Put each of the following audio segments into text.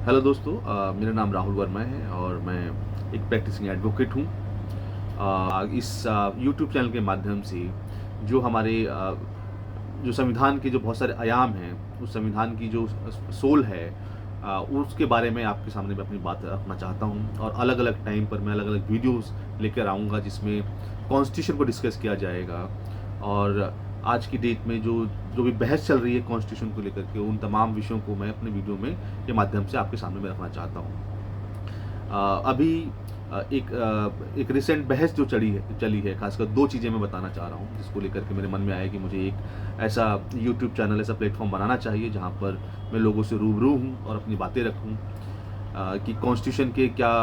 Hello दोस्तों, मेरा नाम राहुल वर्मा है और मैं एक प्रैक्टिसिंग एडवोकेट हूँ। इस यूट्यूब चैनल के माध्यम से जो हमारे जो संविधान के जो बहुत सारे आयाम हैं, उस संविधान की जो सोल है, उसके बारे में आपके सामने मैं अपनी बात रखना चाहता हूँ। और अलग अलग टाइम पर मैं अलग अलग वीडियोस लेकर आऊँगा जिसमें कॉन्स्टिट्यूशन को डिस्कस किया जाएगा। और आज की डेट में जो जो भी बहस चल रही है कॉन्स्टिट्यूशन को लेकर के, उन तमाम विषयों को मैं अपने वीडियो में के माध्यम से आपके सामने मैं रखना चाहता हूँ। अभी एक रिसेंट बहस जो चली है, खासकर दो चीज़ें मैं बताना चाह रहा हूँ जिसको लेकर के मेरे मन में आया कि मुझे एक ऐसा यूट्यूब चैनल, ऐसा प्लेटफॉर्म बनाना चाहिए जहाँ पर मैं लोगों से रूबरू हूँ और अपनी बातें रखूँ कि कॉन्स्टिट्यूशन के क्या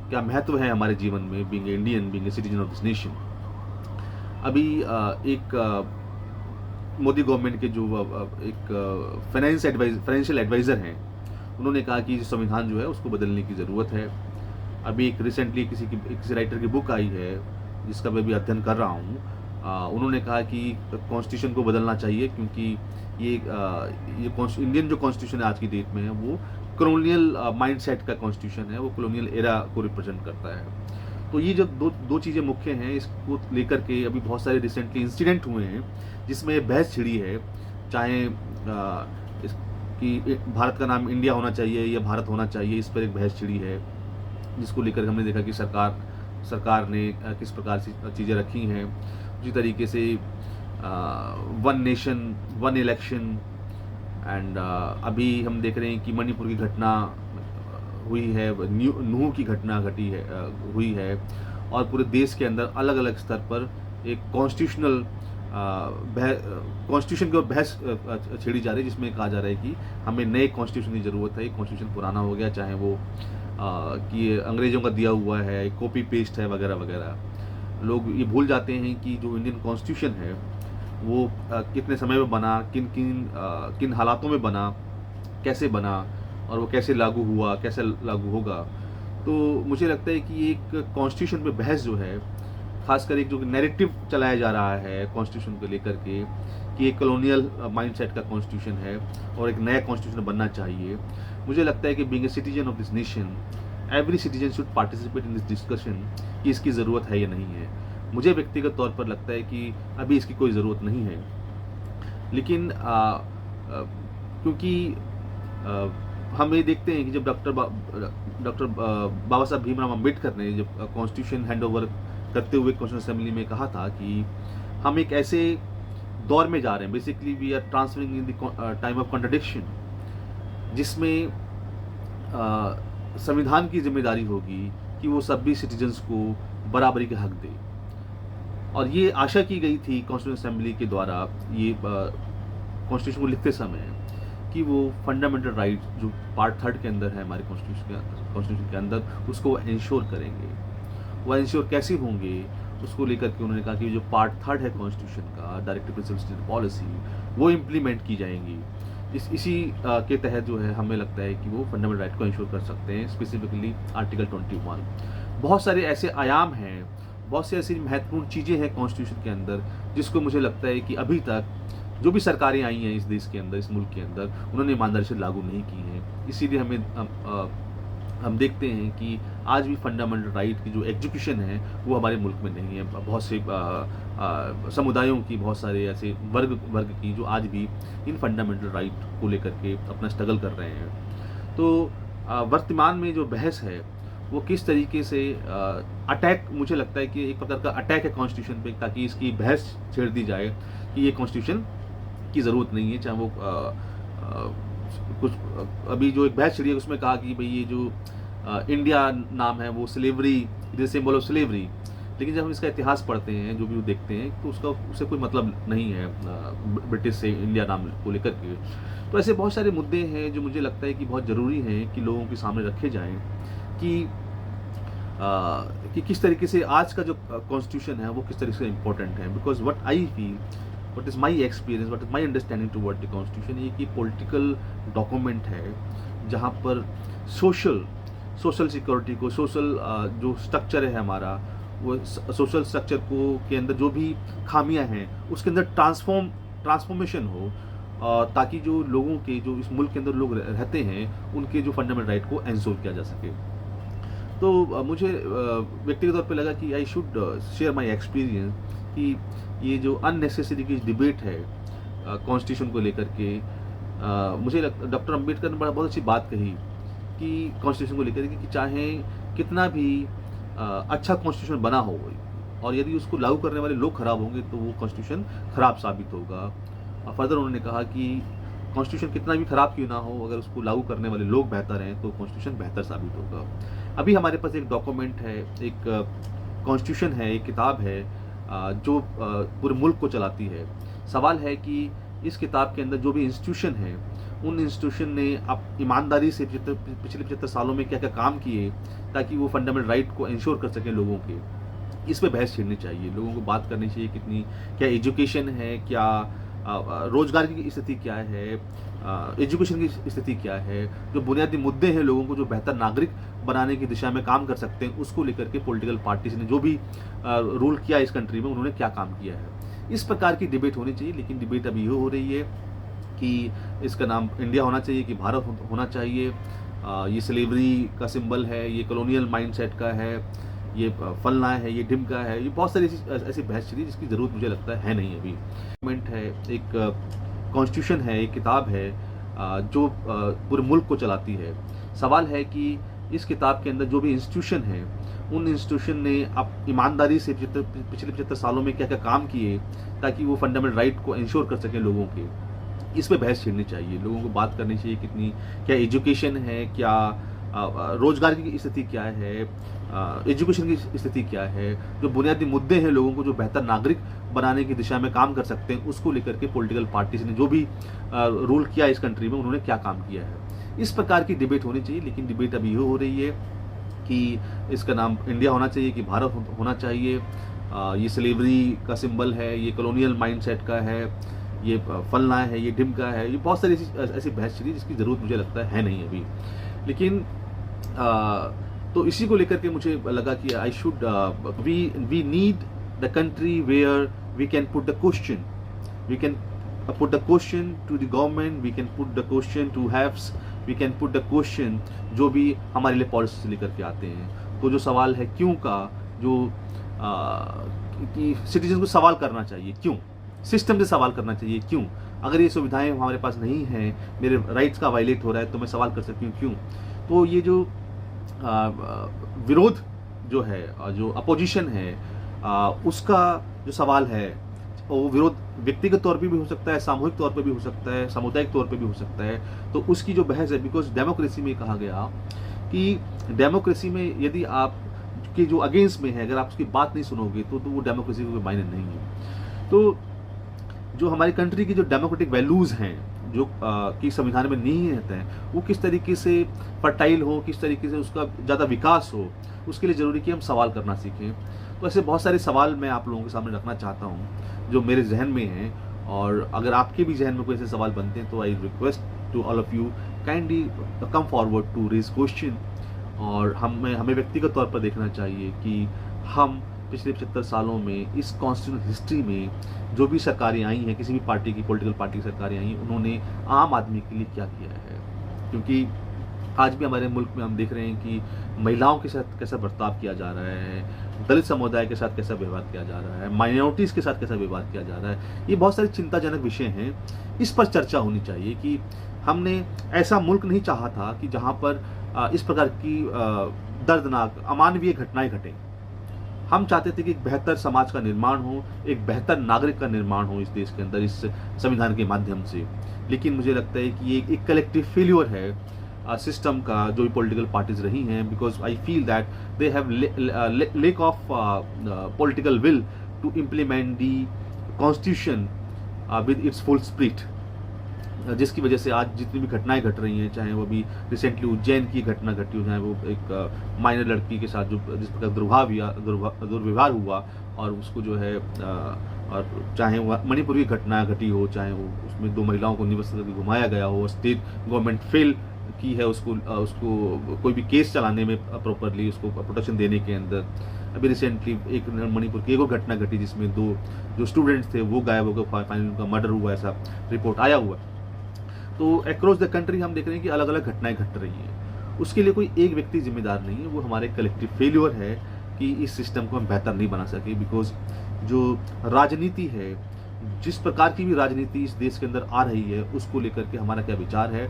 क्या महत्व है हमारे जीवन में, being Indian, being a citizen of this nation. अभी एक मोदी गवर्नमेंट के जो एक फाइनेंशियल एडवाइज़र हैं, उन्होंने कहा कि संविधान जो है उसको बदलने की ज़रूरत है। अभी एक रिसेंटली किसी राइटर की बुक आई है जिसका मैं भी अध्ययन कर रहा हूँ। उन्होंने कहा कि कॉन्स्टिट्यूशन को बदलना चाहिए क्योंकि ये इंडियन जो कॉन्स्टिट्यूशन है आज की डेट में है, वो कॉलोनियल माइंडसेट का कॉन्स्टिट्यूशन है, वो कॉलोनियल एरा को रिप्रेजेंट करता है। तो ये जो दो चीज़ें मुख्य हैं, इसको लेकर के अभी बहुत सारे रिसेंटली इंसिडेंट हुए हैं जिसमें बहस छिड़ी है। चाहे कि भारत का नाम इंडिया होना चाहिए या भारत होना चाहिए, इस पर एक बहस छिड़ी है जिसको लेकर हमने देखा कि सरकार ने किस प्रकार से चीज़ें रखी हैं। उसी तरीके से one nation one election, and अभी हम देख रहे हैं कि मणिपुर की घटना हुई है, नूह की घटना हुई है। और पूरे देश के अंदर अलग अलग स्तर पर एक कॉन्स्टिट्यूशन के ऊपर बहस छेड़ी जा रही है जिसमें कहा जा रहा है कि हमें नए कॉन्स्टिट्यूशन की ज़रूरत है। कॉन्स्टिट्यूशन पुराना हो गया, चाहे वो कि अंग्रेज़ों का दिया हुआ है, कॉपी पेस्ट है, वगैरह वगैरह। लोग ये भूल जाते हैं कि जो इंडियन कॉन्स्टिट्यूशन है वो कितने समय में बना, किन हालातों में बना, कैसे बना, और वो कैसे लागू हुआ, कैसे लागू होगा। तो मुझे लगता है कि एक कॉन्स्टिट्यूशन पे बहस जो है, खासकर एक जो नैरेटिव चलाया जा रहा है कॉन्स्टिट्यूशन को लेकर के कि एक कॉलोनियल माइंडसेट का कॉन्स्टिट्यूशन है और एक नया कॉन्स्टिट्यूशन बनना चाहिए। मुझे लगता है कि being a citizen of this nation, every citizen should participate in this discussion कि इसकी ज़रूरत है या नहीं है। मुझे व्यक्तिगत तौर पर लगता है कि अभी इसकी कोई ज़रूरत नहीं है, लेकिन क्योंकि हम ये देखते हैं कि जब डॉक्टर बाबा साहब भीमराव अम्बेडकर ने जब कॉन्स्टिट्यूशन हैंड ओवर करते हुए कॉन्स्टिट्यूशन असेंबली में कहा था कि हम एक ऐसे दौर में जा रहे हैं, basically we are transferring in the time of contradiction, जिसमें संविधान की जिम्मेदारी होगी कि वो सभी सिटीजन्स को बराबरी के हक दे। और ये आशा की गई थी कॉन्स्टिट्यूशन असेंबली के द्वारा ये कॉन्स्टिट्यूशन को लिखते समय कि वो फंडामेंटल राइट जो पार्ट 3 के अंदर है हमारे कॉन्स्टिट्यूशन के अंदर, उसको इंश्योर करेंगे। वो इंश्योर कैसे होंगे उसको लेकर के उन्होंने कहा कि जो पार्ट 3 है कॉन्स्टिट्यूशन का, डायरेक्टिव प्रिंसिपल्स पॉलिसी, वो इम्प्लीमेंट की जाएंगी। इसी के तहत जो है हमें लगता है कि वो फंडामेंटल राइट को इंश्योर कर सकते हैं, स्पेसिफिकली आर्टिकल 21। बहुत सारे ऐसे आयाम हैं, बहुत सी ऐसी महत्वपूर्ण चीज़ें हैं कॉन्स्टिट्यूशन के अंदर जिसको मुझे लगता है कि अभी तक जो भी सरकारें आई हैं इस देश के अंदर, इस मुल्क के अंदर, उन्होंने ईमानदारी से लागू नहीं की हैं। इसीलिए हम देखते हैं कि आज भी फंडामेंटल राइट की जो एग्जीक्यूशन है वो हमारे मुल्क में नहीं है। बहुत से समुदायों की, बहुत सारे ऐसे वर्ग की जो आज भी इन फंडामेंटल राइट को लेकर के अपना स्ट्रगल कर रहे हैं। तो वर्तमान में जो बहस है वो किस तरीके से अटैक, मुझे लगता है कि एक प्रकार का अटैक है कॉन्स्टिट्यूशन पे, ताकि इसकी बहस छेड़ दी जाए कि ये कॉन्स्टिट्यूशन की ज़रूरत नहीं है। चाहे वो कुछ अभी जो एक बहस छिड़ी है उसमें कहा कि भाई ये जो इंडिया नाम है वो slavery, it is symbol of slavery. लेकिन जब हम इसका इतिहास पढ़ते हैं, जो भी वो देखते हैं, तो उससे कोई मतलब नहीं है ब्रिटिश से इंडिया नाम को लेकर के। तो ऐसे बहुत सारे मुद्दे हैं जो मुझे लगता है कि बहुत ज़रूरी हैं कि लोगों के सामने रखे जाएं कि किस तरीके से आज का जो कॉन्स्टिट्यूशन है वो किस तरीके से इम्पोर्टेंट है। Because what I feel, what is my experience, what is my understanding toward the constitution, ये कि पॉलिटिकल डॉक्यूमेंट है जहाँ पर सोशल सिक्योरिटी को, सोशल जो स्ट्रक्चर है हमारा, वो सोशल स्ट्रक्चर को के अंदर जो भी खामियां हैं उसके अंदर ट्रांसफॉर्मेशन हो, ताकि जो लोगों के जो इस मुल्क के अंदर लोग रहते हैं उनके जो फंडामेंटल राइट को एंश्योर किया जा सके। तो मुझे व्यक्तिगत तौर पे लगा कि I should share my experience कि ये जो अननेसेसरी की डिबेट है कॉन्स्टिट्यूशन को लेकर के, मुझे डॉक्टर अम्बेडकर ने बहुत अच्छी बात कही कि कॉन्स्टिट्यूशन को लेकर के कि चाहे कितना भी अच्छा कॉन्स्टिट्यूशन बना हो और यदि उसको लागू करने वाले लोग खराब होंगे तो वो कॉन्स्टिट्यूशन खराब साबित होगा। फर्दर उन्होंने कहा कि कॉन्स्टिट्यूशन कितना भी खराब क्यों ना हो, अगर उसको लागू करने वाले लोग बेहतर हैं तो कॉन्स्टिट्यूशन बेहतर साबित होगा। अभी हमारे पास एक डॉक्यूमेंट है, एक कॉन्स्टिट्यूशन है, एक किताब है जो पूरे मुल्क को चलाती है। सवाल है कि इस किताब के अंदर जो भी इंस्टीट्यूशन है उन इंस्टीट्यूशन ने अब ईमानदारी से पिछले 75 सालों में क्या क्या काम किए ताकि वो फंडामेंटल राइट को इंश्योर कर सकें लोगों के। इस पे बहस छेड़नी चाहिए, लोगों को बात करनी चाहिए कितनी क्या एजुकेशन है, क्या रोजगार की स्थिति क्या है, एजुकेशन की स्थिति क्या है, जो बुनियादी मुद्दे हैं लोगों को जो बेहतर नागरिक बनाने की दिशा में काम कर सकते हैं उसको लेकर के पॉलिटिकल पार्टीज ने जो भी रूल किया इस कंट्री में उन्होंने क्या काम किया है। इस प्रकार की डिबेट होनी चाहिए, लेकिन डिबेट अभी ये हो रही है कि इसका नाम इंडिया होना चाहिए कि भारत होना चाहिए। ये स्लेवरी का सिंबल है, ये कॉलोनियल माइंडसेट का है, ये फलना है, ये ढिमका है, ये बहुत सारी ऐसी बहस चली जिसकी ज़रूरत मुझे लगता है नहीं। अभी डॉक्यूमेंट है, एक कॉन्स्टिट्यूशन है, एक किताब है जो पूरे मुल्क को चलाती है। सवाल है कि इस किताब के अंदर जो भी इंस्टीट्यूशन है उन इंस्टीट्यूशन ने अब ईमानदारी से पिछले 75 सालों में क्या क्या काम किए ताकि वो फंडामेंटल राइट को इंश्योर कर सकें लोगों के। इस पे बहस छेड़नी चाहिए, लोगों को बात करनी चाहिए कितनी क्या एजुकेशन है, क्या रोजगार की स्थिति क्या है, एजुकेशन की स्थिति क्या है, जो बुनियादी मुद्दे हैं लोगों को जो बेहतर नागरिक बनाने की दिशा में काम कर सकते हैं उसको लेकर के पॉलिटिकल पार्टीज ने जो भी रूल किया इस कंट्री में उन्होंने क्या काम किया है। इस प्रकार की डिबेट होनी चाहिए, लेकिन डिबेट अभी ये हो रही है कि इसका नाम इंडिया होना चाहिए कि भारत होना चाहिए। ये स्लेवरी का सिंबल है, ये कॉलोनियल माइंडसेट का है, ये फलना है, ये ढिमका है, ये बहुत सारी ऐसी बहस चली जिसकी ज़रूरत मुझे लगता है नहीं अभी। लेकिन तो इसी को लेकर के मुझे लगा कि I should we need the country where we can put the question, we can put the question to the government, we can put the question to HAFs, we can put the question जो भी हमारे लिए policy से लेकर के आते हैं। तो जो सवाल है क्यों का, जो कि सिटीजन को सवाल करना चाहिए क्यों, सिस्टम से सवाल करना चाहिए क्यों, अगर ये सुविधाएं हमारे पास नहीं हैं, मेरे राइट्स का वायलेट हो रहा है तो मैं सवाल कर सकती हूँ क्यों। तो ये जो विरोध जो है, जो अपोजिशन है, उसका जो सवाल है वो विरोध व्यक्तिगत तौर पे भी हो सकता है, सामूहिक तौर पे भी हो सकता है, सामुदायिक तौर पे भी हो सकता है। तो उसकी जो बहस है, बिकॉज डेमोक्रेसी में कहा गया कि डेमोक्रेसी में यदि आप के जो अगेंस्ट में है अगर आप उसकी बात नहीं सुनोगे तो वो डेमोक्रेसी को कोई मायने नहीं है। तो जो हमारी कंट्री की जो डेमोक्रेटिक वैल्यूज़ हैं जो कि संविधान में नहीं रहते हैं वो किस तरीके से फर्टाइल हो, किस तरीके से उसका ज़्यादा विकास हो, उसके लिए ज़रूरी कि हम सवाल करना सीखें। तो ऐसे बहुत सारे सवाल मैं आप लोगों के सामने रखना चाहता हूँ जो मेरे जहन में हैं, और अगर आपके भी जहन में कोई ऐसे सवाल बनते हैं तो I request to all of you kindly come forward to raise question. और हमें व्यक्तिगत तौर पर देखना चाहिए कि हम पिछले 75 सालों में इस कॉन्स्टिट्यूशनल हिस्ट्री में जो भी सरकारें आई हैं, किसी भी पार्टी की, पॉलिटिकल पार्टी की सरकारें आई हैं, उन्होंने आम आदमी के लिए क्या किया है। क्योंकि आज भी हमारे मुल्क में हम देख रहे हैं कि महिलाओं के साथ कैसा बर्ताव किया जा रहा है, दलित समुदाय के साथ कैसा व्यवहार किया जा रहा है, माइनॉरिटीज़ के साथ कैसा व्यवहार किया जा रहा है। ये बहुत सारे चिंताजनक विषय हैं, इस पर चर्चा होनी चाहिए कि हमने ऐसा मुल्क नहीं चाहा था कि जहाँ पर इस प्रकार की दर्दनाक अमानवीय घटनाएं घटें। हम चाहते थे कि एक बेहतर समाज का निर्माण हो, एक बेहतर नागरिक का निर्माण हो इस देश के अंदर इस संविधान के माध्यम से। लेकिन मुझे लगता है कि ये एक कलेक्टिव फेल्योर है सिस्टम का, जो भी पॉलिटिकल पार्टीज रही हैं, because I feel that they have lack of political will to implement the constitution with its full spirit, जिसकी वजह से आज जितनी भी घटनाएं घट रही हैं, चाहे वो भी रिसेंटली उज्जैन की घटना घटी हो, चाहे वो एक माइनर लड़की के साथ जो जिस प्रकार दुर्व्यवहार हुआ और उसको जो है और चाहे वो मणिपुर की घटना घटी हो, चाहे वो उसमें 2 महिलाओं को निवस्त करके घुमाया गया हो, स्टेट गवर्नमेंट फेल की है उसको कोई भी केस चलाने में प्रॉपरली उसको प्रोटेक्शन देने के अंदर, अभी रिसेंटली एक मणिपुर की एक और घटना घटी जिसमें 2 जो स्टूडेंट्स थे वो गायब हो गए, फाइनली उनका मर्डर हुआ, ऐसा रिपोर्ट आया हुआ। तो अक्रॉस द कंट्री हम देख रहे हैं कि अलग अलग घटनाएं घट रही हैं। उसके लिए कोई एक व्यक्ति जिम्मेदार नहीं है, वो हमारे कलेक्टिव फेल्योर है कि इस सिस्टम को हम बेहतर नहीं बना सके। बिकॉज जो राजनीति है, जिस प्रकार की भी राजनीति इस देश के अंदर आ रही है, उसको लेकर के हमारा क्या विचार है,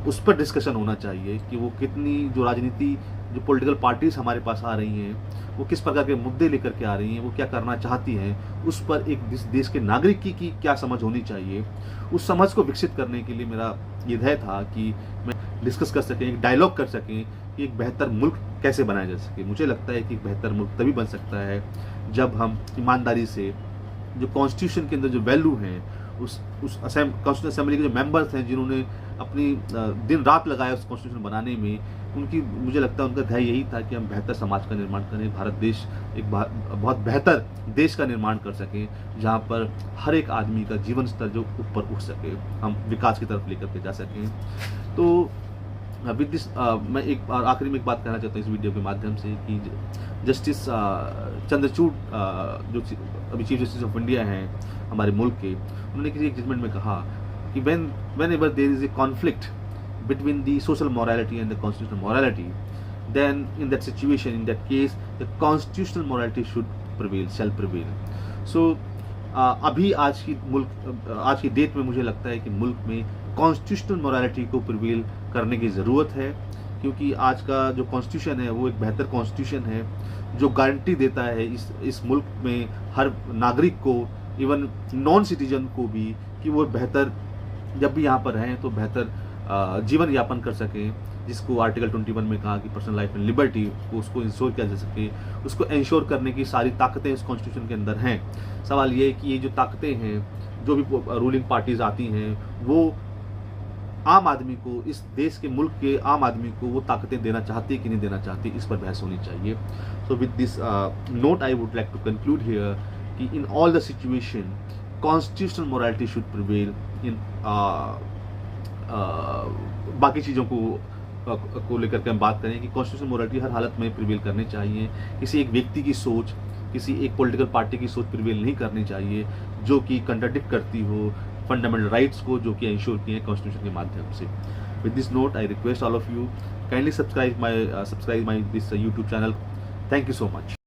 उस पर डिस्कशन होना चाहिए कि वो कितनी जो राजनीति, जो पॉलिटिकल पार्टीज हमारे पास आ रही हैं, वो किस प्रकार के मुद्दे लेकर के आ रही हैं, वो क्या करना चाहती हैं, उस पर एक देश के नागरिक की क्या समझ होनी चाहिए। उस समझ को विकसित करने के लिए मेरा ये ध्येय था कि मैं डिस्कस कर सकें, एक डायलॉग कर सकें कि एक बेहतर मुल्क कैसे बनाया जा सके। मुझे लगता है कि एक बेहतर मुल्क तभी बन सकता है जब हम ईमानदारी से जो कॉन्स्टिट्यूशन के अंदर जो वैल्यू हैं, उस कॉन्स्टिट्यूशन असेंबली के जो मेंबर्स हैं जिन्होंने अपनी दिन रात लगाया उस कॉन्स्टिट्यूशन बनाने में, उनकी मुझे लगता है उनका ध्येय यही था कि हम बेहतर समाज का निर्माण करें, भारत देश एक बहुत बेहतर देश का निर्माण कर सकें, जहाँ पर हर एक आदमी का जीवन स्तर जो ऊपर उठ सके, हम विकास की तरफ लेकर के जा सकें। तो विद दिस मैं एक आखिरी में एक बात कहना चाहता हूँ इस वीडियो के माध्यम से कि जस्टिस चंद्रचूड़ जो अभी चीफ जस्टिस ऑफ इंडिया हैं हमारे मुल्क के, उन्होंने किसी एक जजमेंट में कहा कि whenever there is a conflict between the social morality and the constitutional morality, then in that situation, in that case, the constitutional morality shall prevail. So अभी आज की डेट में मुझे लगता है कि मुल्क में कॉन्स्टिट्यूशनल मोरालिटी को प्रिवेल करने की ज़रूरत है, क्योंकि आज का जो कॉन्स्टिट्यूशन है वो एक बेहतर कॉन्स्टिट्यूशन है जो गारंटी देता है इस मुल्क में हर नागरिक को, इवन नॉन सिटीजन को भी, कि वो बेहतर जब भी यहाँ पर रहें तो बेहतर जीवन यापन कर सकें, जिसको आर्टिकल 21 में कहा कि पर्सनल लाइफ एंड लिबर्टी को उसको इंश्योर किया जा सके। उसको इंश्योर करने की सारी ताकतें इस कॉन्स्टिट्यूशन के अंदर हैं। सवाल ये है कि ये जो ताकतें हैं, जो भी रूलिंग पार्टीज आती हैं, वो आम आदमी को, इस देश के मुल्क के आम आदमी को वो ताकतें देना चाहती कि नहीं देना चाहती, इस पर बहस होनी चाहिए। So with this note I would like to conclude here कि in all the situation constitutional morality should prevail in बाकी चीज़ों को लेकर के हम बात करें कि कॉन्स्टिट्यूशनल मोरालिटी हर हालत में प्रिवेल करनी चाहिए। किसी एक व्यक्ति की सोच, किसी एक पॉलिटिकल पार्टी की सोच प्रिवेल नहीं करनी चाहिए जो कि कंट्राडिक्ट करती हो फंडामेंटल राइट्स को, जो कि इंश्योर किए हैं कॉन्स्टिट्यूशन के माध्यम से। With this note I request all of you kindly subscribe my this YouTube channel. Thank you so much.